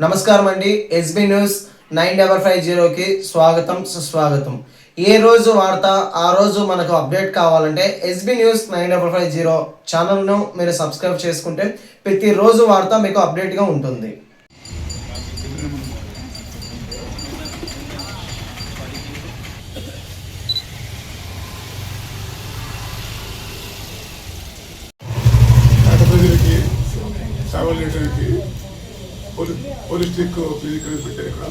నమస్కారం అండి. SB news 9550కి స్వాగతం సుస్వాగతం. ఏ రోజు వార్త ఆ రోజు మనకు అప్డేట్ కావాలంటే ఎస్బీ న్యూస్ 9550 ఛానల్ను మీరు సబ్స్క్రైబ్ చేసుకుంటే ప్రతిరోజు వార్త మీకు అప్డేట్గా ఉంటుంది. సేవలు చేయడానికి హోలిస్టిక్ ఫిజికల్ పెట్టారు. ఇక్కడ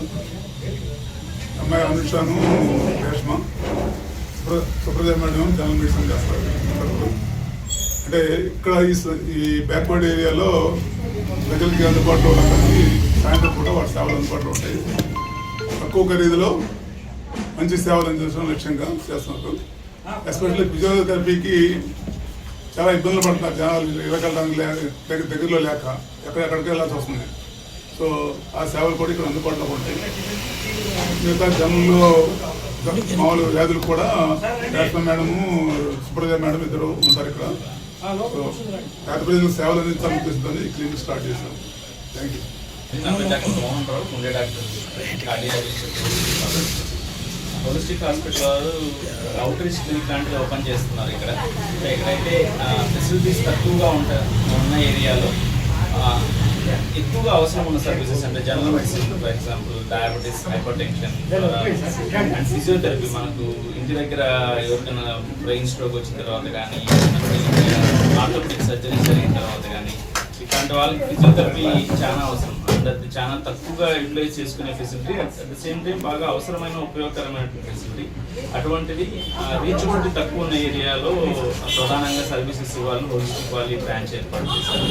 అమ్మాయి అనుషాను Reshma Supraja madam general medicine చేస్తారు. అంటే ఇక్కడ ఈ బ్యాక్వర్డ్ ఏరియాలో ప్రజలకి అందుబాటులో ఉన్నటువంటి సాయంత్రం పూట వాటి సేవలు అందుబాటులో ఉంటాయి. తక్కువ ఖరీదులో మంచి సేవలు అందించడం లక్ష్యంగా చేస్తున్నారు. ఎస్పెషల్లీ ఫిజియోథెరపీకి చాలా ఇబ్బందులు పడుతున్నారు జనాలు, వెళ్ళడానికి దగ్గరలో లేక ఎక్కడెక్కడికి వెళ్ళాల్సి వస్తుంది. సో ఆ సేవలు కూడా ఇక్కడ అందుబాటులో ఉంటాయి. మిగతా జనంలో మామూలు వ్యాధులు కూడా రేష్మ మేడము సుప్రజ మేడం ఇద్దరు ఉంటారు ఇక్కడ. సో పేద ప్రజలకు సేవలు అందించాలని ఉద్దేశంతో ఈ క్లినిక్ స్టార్ట్ చేశాం. Thank you. హోలిస్టిక్ హాస్పిటల్ వారు అవుట్ రీచ్ క్లినిక్ లాంటిది ఓపెన్ చేస్తున్నారు. ఇక్కడ ఎక్కడైతే ఫెసిలిటీస్ తక్కువగా ఉన్న ఏరియాలో ఎక్కువగా అవసరం ఉన్న సర్వీసెస్ అంటే general medicine, for example diabetes, hyper tension and physiotherapy. మనకు ఇంటి దగ్గర ఎవరికైనా బ్రెయిన్ స్ట్రోక్ వచ్చిన తర్వాత కానీ, ఆర్థోపెడిక్ సర్జరీ జరిగిన తర్వాత కానీ ఇట్లాంటి వాళ్ళకి ఫిజియోథెరపీ చాలా అవసరం. అండ్ అది చాలా తక్కువగా యూటిలైజ్ చేసుకునే facility, at the same time బాగా అవసరమైన ఉపయోగకరమైన ఫెసిలిటీ. అటువంటిది రీచబిలిటీ తక్కువ ఉన్న ఏరియాలో ప్రధానంగా సర్వీసెస్ ఇవ్వాలి. హోలిస్టిక్ వాళ్ళు బ్రాంచ్ ఏర్పాటు చేశారు.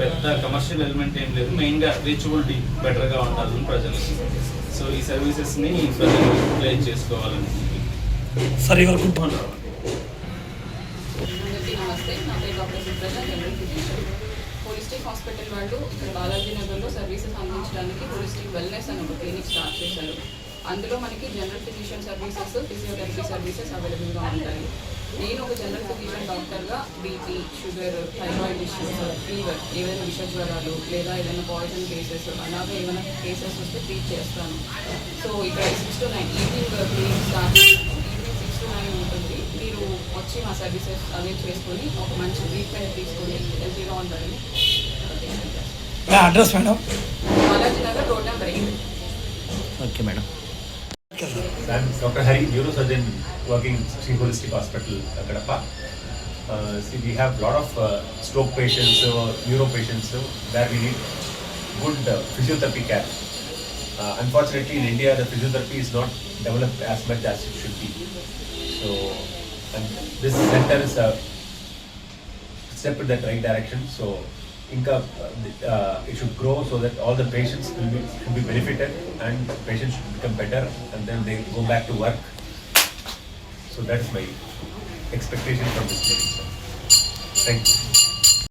పెద్ద కమర్షియల్ ఎలిమెంట్ ఏం లేదు, మెయిన్గా రీచబిలిటీ బెటర్గా ఉండాలని ప్రజలకి. సో ఈ సర్వీసెస్ని ప్రజలు యూటిలైజ్ చేసుకోవాలని సరే. నమస్తే, నా పేరు doctor Supraja, general physician. Holistic hospital వాళ్ళు ఇక్కడ బాలాజీ నగర్లో సర్వీసెస్ అందించడానికి హోలిస్టిక్ వెల్నెస్ అని ఒక క్లినిక్ స్టార్ట్ చేశారు. అందులో మనకి general physician services, physiotherapy services అవైలబుల్గా ఉంటాయి. నేను ఒక జనరల్ ఫిజిషియన్ డాక్టర్గా BP, sugar, thyroid issues, fever, ఏవైనా విష జ్వరాలు లేదా ఏదైనా పాయిజన్ కేసెస్ అలాగే ఏమైనా కేసెస్ వస్తే ట్రీట్ చేస్తాను. సో ఇక్కడ 6 to 9 evening clinic start, evening 6 to 9 ఉంటుంది. మీరు వచ్చి మా సర్వీసెస్ అవైల్ చేసుకొని ఒక మంచి ట్రీట్మెంట్ తీసుకొని హెల్తీగా ఉండాలని address madam Balaji Nagar road number 8. Okay madam. I'm Dr. Hari, neurosurgeon working in Sri Holistic Hospital, Kadapa. See, we have a lot of stroke patients or neuro patients where we need good physiotherapy care. Unfortunately, in India, the physiotherapy is not developed as much as it should be. So, and this center is a step in the right direction. So, it should grow so that all the patients should be benefited and patients should become better and then they go back to work. So that is my expectation from this clinic. Thank you.